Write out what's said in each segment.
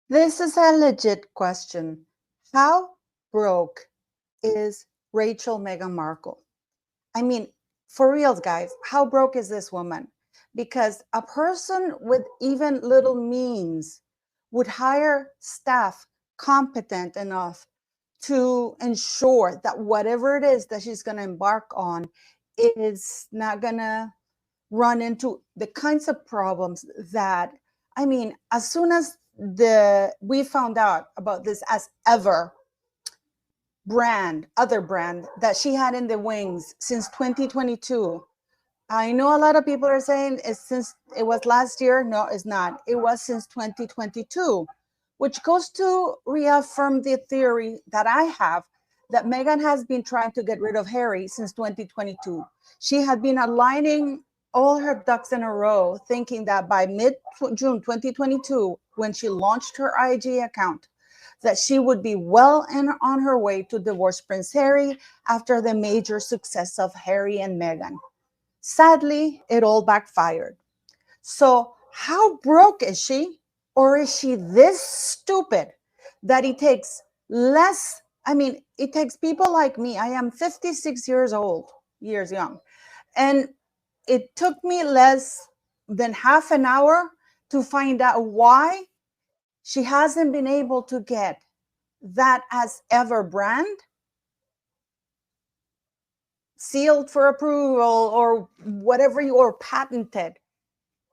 This is a legit question. How broke is Rachel Meghan Markle? I mean, for reals, guys, how broke is this woman? Because a person with even little means would hire staff competent enough to ensure that whatever it is that she's going to embark on is not going to run into the kinds of problems that, I mean, as soon as the we found out about this as ever other brand that she had in the wings since 2022. I know a lot of people are saying it's since it was last year. No, it's not. It was since 2022, which goes to reaffirm the theory that I have that Meghan has been trying to get rid of Harry since 2022. She had been aligning all her ducks in a row, thinking that by mid June 2022, when she launched her IG account, that she would be well and on her way to divorce Prince Harry after the major success of Harry and Meghan. Sadly, it all backfired. So, how broke is she? Or is she this stupid that it takes less? I mean, it takes people like me. I am 56 years old, years young. And it took me less than half an hour to find out why she hasn't been able to get that as ever brand sealed for approval or whatever you or patented.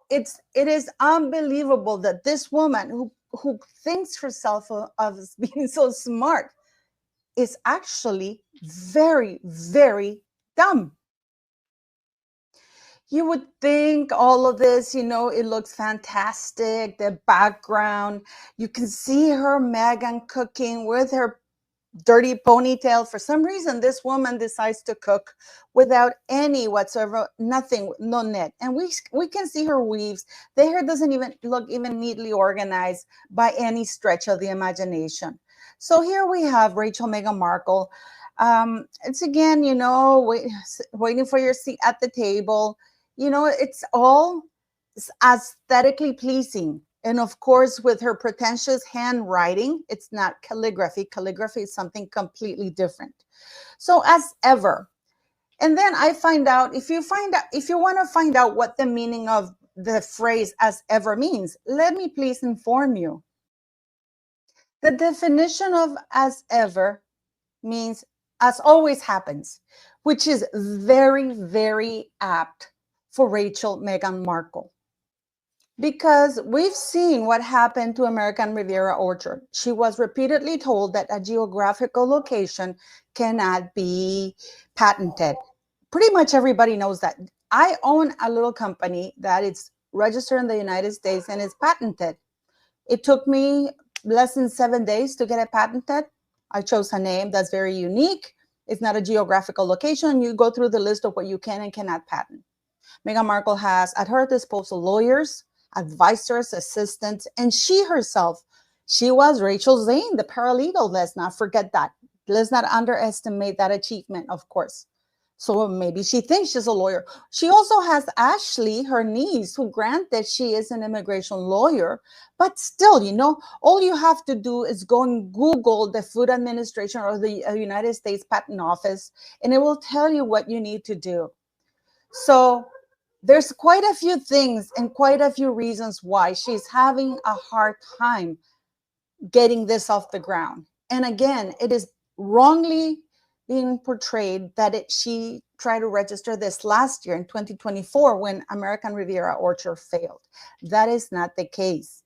It is unbelievable that this woman who thinks herself of being so smart is actually very, very dumb. You would think all of this, it looks fantastic, the background. You can see her Meghan cooking with her dirty ponytail. For some reason, this woman decides to cook without any whatsoever, nothing, no net. And we can see her weaves. The hair doesn't even look even neatly organized by any stretch of the imagination. So here we have Rachel Meghan Markle. It's again, waiting for your seat at the table. It's all aesthetically pleasing. And of course, with her pretentious handwriting, it's not calligraphy. Calligraphy is something completely different. So as ever, and then I find out if you want to find out what the meaning of the phrase as ever means, let me please inform you. The definition of as ever means as always happens, which is very, very apt for Rachel Meghan Markle. Because we've seen what happened to American Riviera Orchard. She was repeatedly told that a geographical location cannot be patented. Pretty much everybody knows that. I own a little company that is registered in the United States and is patented. It took me less than 7 days to get it patented. I chose a name that's very unique. It's not a geographical location. You go through the list of what you can and cannot patent. Meghan Markle has at her disposal lawyers, advisors, assistants, and she herself, she was Rachel Zane, the paralegal. Let's not forget that. Let's not underestimate that achievement, of course. So maybe she thinks she's a lawyer. She also has Ashley, her niece, who granted she is an immigration lawyer, but still, all you have to do is go and Google the Food Administration or the United States Patent Office, and it will tell you what you need to do. So there's quite a few things and quite a few reasons why she's having a hard time getting this off the ground. And again, it is wrongly being portrayed that she tried to register this last year in 2024 when American Riviera Orchard failed. That is not the case.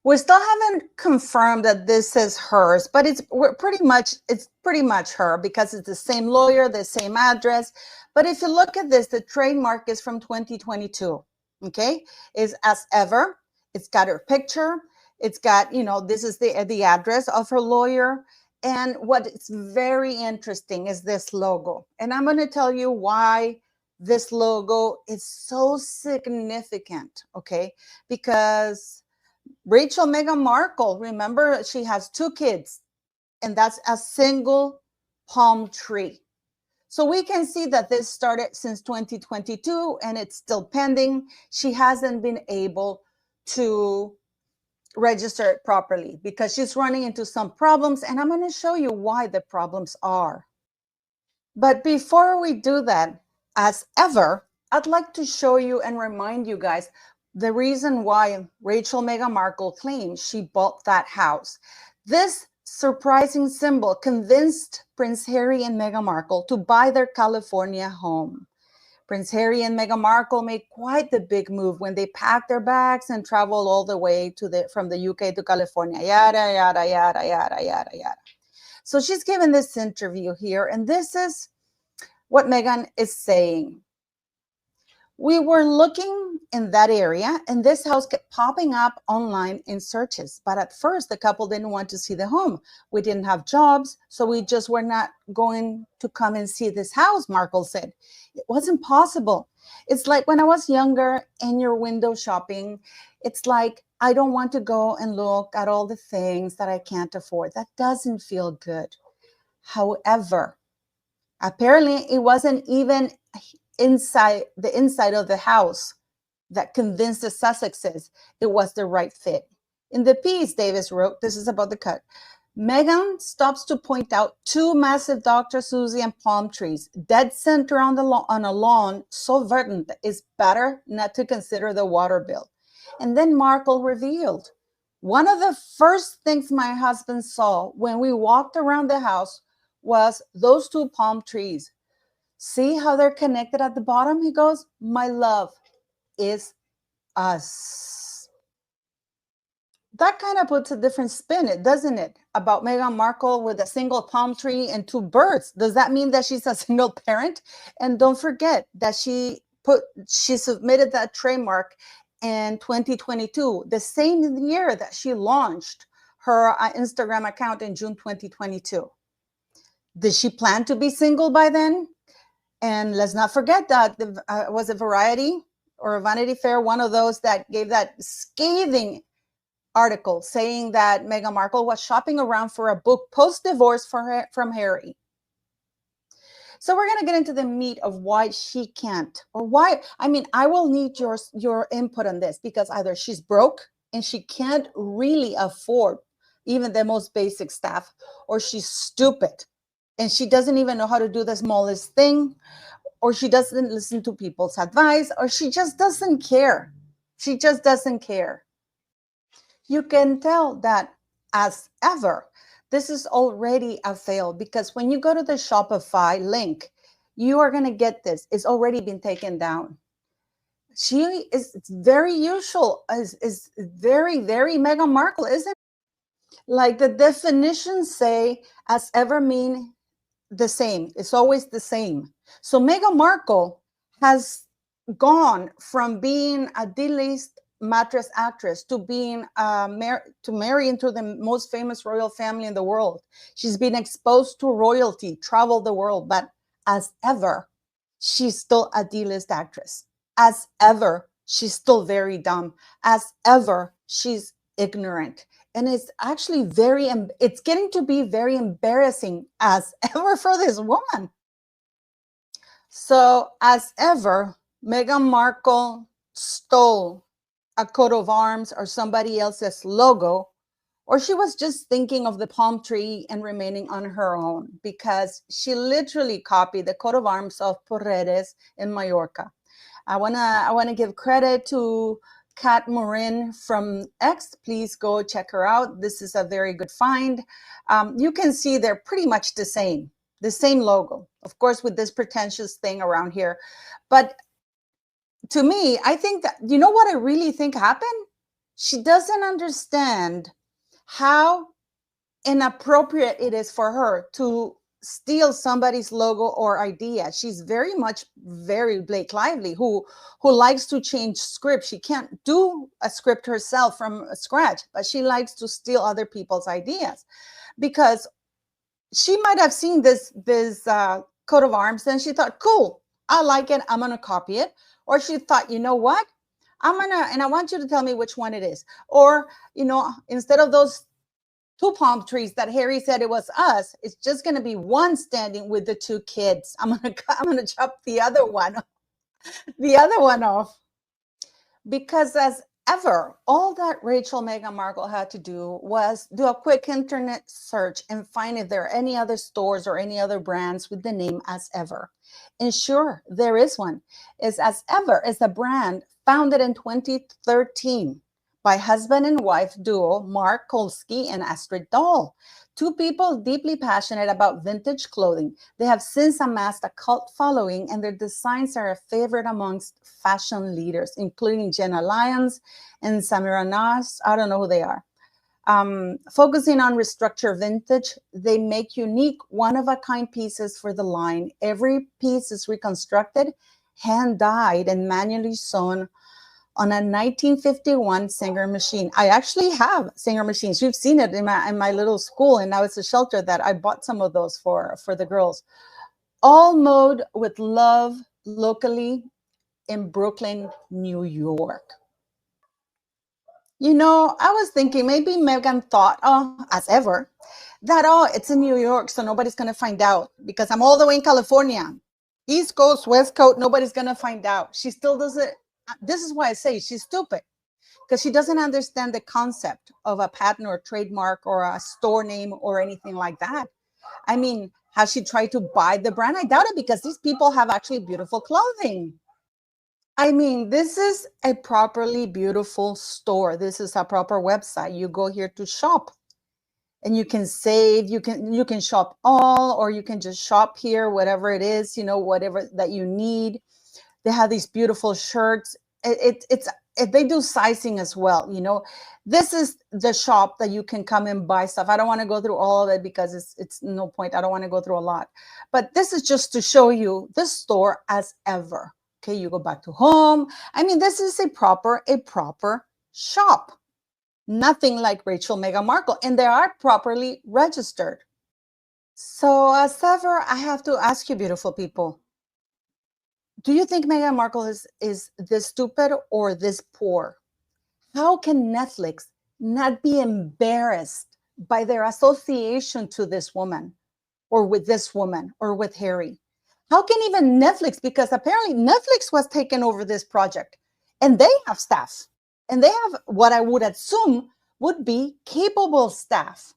We still haven't confirmed that this is hers, but it's pretty much her because it's the same lawyer, the same address. But if you look at this, the trademark is from 2022. Okay, is as ever. It's got her picture. It's got, this is the address of her lawyer. And what is very interesting is this logo. And I'm going to tell you why this logo is so significant. Okay, because Rachel Meghan Markle, remember, she has 2 kids, and that's a single palm tree. So we can see that this started since 2022 and it's still pending. She hasn't been able to register it properly because she's running into some problems, and I'm going to show you why the problems are. But before we do that, as ever, I'd like to show you and remind you guys the reason why Meghan Markle claims she bought that house. This surprising symbol convinced Prince Harry and Meghan Markle to buy their California home. Prince Harry and Meghan Markle made quite the big move when they packed their bags and traveled all the way from the UK to California. Yada, yada, yada, yada, yada, yada. So she's given this interview here, and this is what Meghan is saying. We were looking in that area, and this house kept popping up online in searches. But at first, the couple didn't want to see the home. We didn't have jobs, so we just were not going to come and see this house, Markle said. It wasn't possible. It's like when I was younger and you're window shopping. It's like, I don't want to go and look at all the things that I can't afford. That doesn't feel good. However, apparently it wasn't even the inside of the house that convinced the Sussexes it was the right fit. In the piece, Davis wrote, this is about the cut, Meghan stops to point out two massive Dr. Susie and palm trees, dead center on a lawn so verdant it's better not to consider the water bill. And then Markle revealed, one of the first things my husband saw when we walked around the house was those two palm trees. See how they're connected at the bottom? He goes, my love is us. That kind of puts a different spin, doesn't it? About Meghan Markle with a single palm tree and two birds. Does that mean that she's a single parent? And don't forget that she submitted that trademark in 2022, the same year that she launched her Instagram account in June 2022. Did she plan to be single by then? And let's not forget that was a Variety or a Vanity Fair, one of those that gave that scathing article saying that Meghan Markle was shopping around for a book post-divorce from Harry. So we're going to get into the meat of why she can't, or why. I mean, I will need your input on this, because either she's broke and she can't really afford even the most basic stuff, or she's stupid and she doesn't even know how to do the smallest thing, or she doesn't listen to people's advice, or she just doesn't care. She just doesn't care. You can tell that, as ever, this is already a fail, because when you go to the Shopify link, you are going to get this. It's already been taken down. She is very usual, is very, very Meghan Markle, isn't it? Like the definitions say, as ever mean the same. It's always the same. So Meghan Markle has gone from being a D-list mattress actress to being to marry into the most famous royal family in the world. She's been exposed to royalty, traveled the world, but as ever, she's still a D-list actress. As ever, she's still very dumb. As ever, she's ignorant. And it's actually it's getting to be very embarrassing as ever for this woman. So as ever, Meghan Markle stole a coat of arms or somebody else's logo, or she was just thinking of the palm tree and remaining on her own, because she literally copied the coat of arms of Porreres in Mallorca. I wanna give credit to Kat Morin from X. Please go check her out. This is a very good find. You can see they're pretty much the same logo, of course, with this pretentious thing around here. But to me, I think that, you know what I really think happened? She doesn't understand how inappropriate it is for her to steal somebody's logo or idea. She's very Blake Lively, who likes to change script. She can't do a script herself from scratch, but she likes to steal other people's ideas, because she might have seen this coat of arms and she thought, cool, I like it, I'm gonna copy it. Or she thought, you know what, and I want you to tell me which one it is. Or, instead of those two palm trees that Harry said it was us, it's just going to be one standing with the two kids. I'm going to chop the other one off, because ever. All that Rachel Meghan Markle had to do was do a quick internet search and find if there are any other stores or any other brands with the name As Ever. And sure, there is one. It's As Ever is a brand founded in 2013 by husband and wife duo Mark Kolsky and Astrid Dahl, two people deeply passionate about vintage clothing. They have since amassed a cult following, and their designs are a favorite amongst fashion leaders, including Jenna Lyons and Samira Nas. I don't know who they are. Focusing on restructured vintage, they make unique, one-of-a-kind pieces for the line. Every piece is reconstructed, hand-dyed, and manually sewn on a 1951 Singer machine. I actually have Singer machines. You've seen it in my little school, and now it's a shelter that I bought some of those for the girls. All made with love locally in Brooklyn, New York. I was thinking maybe Megan thought, as ever, that, it's in New York, so nobody's going to find out because I'm all the way in California. East Coast, West Coast, nobody's going to find out. She still doesn't. This is why I say she's stupid, because she doesn't understand the concept of a patent or trademark or a store name or anything like that. I mean, has she tried to buy the brand? I doubt it, because these people have actually beautiful clothing. I mean, this is a properly beautiful store. This is a proper website. You go here to shop and you can save, you can shop all, or you can just shop here, whatever it is, whatever that you need. They have these beautiful shirts. They do sizing as well. This is the shop that you can come and buy stuff. I don't want to go through all of it because it's no point. I don't want to go through a lot, but this is just to show you the store As Ever. Okay, you go back to home. I mean, this is a proper shop. Nothing like Rachel Meghan Markle, and they are properly registered. So, As Ever, I have to ask you, beautiful people, do you think Meghan Markle is this stupid or this poor? How can Netflix not be embarrassed by their association to this woman, or with this woman, or with Harry? How can even Netflix, because apparently Netflix was taking over this project, and they have staff, and they have what I would assume would be capable staff.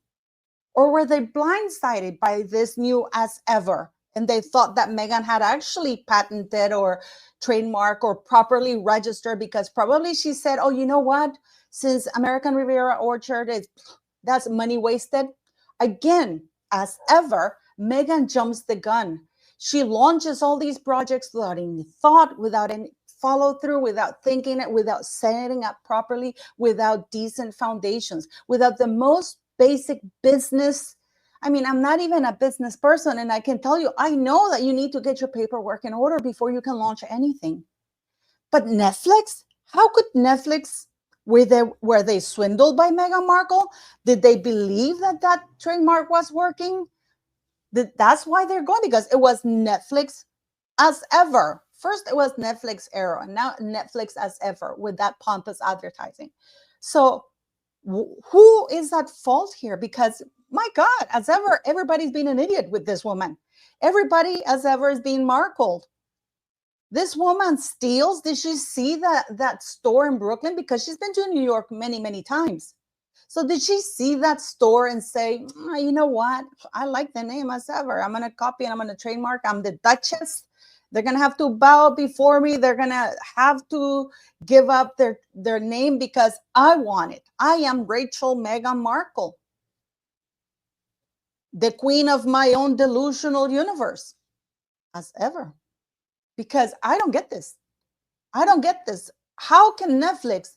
Or were they blindsided by this new As Ever, and they thought that Meghan had actually patented or trademark or properly registered, because probably she said, oh, you know what? Since American Riviera Orchard, that's money wasted. Again, As Ever, Meghan jumps the gun. She launches all these projects without any thought, without any follow through, without thinking it, without setting up properly, without decent foundations, without the most basic business. I mean, I'm not even a business person, and I can tell you, I know that you need to get your paperwork in order before you can launch anything. But Netflix, how could Netflix, were they swindled by Meghan Markle? Did they believe that trademark was working? That's why they're going, because it was Netflix As Ever. First, it was Netflix era, and now Netflix As Ever with that pompous advertising. So who is at fault here? Because my God, As Ever, everybody's been an idiot with this woman. Everybody As Ever is being markled. This woman steals. Did she see that store in Brooklyn? Because she's been to New York many, many times. So did she see that store and say, you know what? I like the name As Ever. I'm going to copy and I'm going to trademark. I'm the Duchess. They're going to have to bow before me. They're going to have to give up their name because I want it. I am Rachel Meghan Markle, the queen of my own delusional universe. As Ever. Because I don't get this. I don't get this. How can Netflix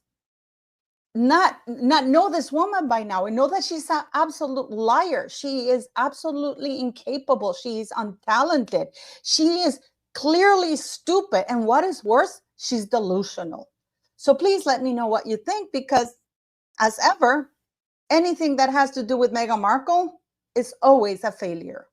not know this woman by now and know that she's an absolute liar? She is absolutely incapable. She is untalented. She is clearly stupid. And what is worse, she's delusional. So please let me know what you think, because As Ever, anything that has to do with Meghan Markle is always a failure.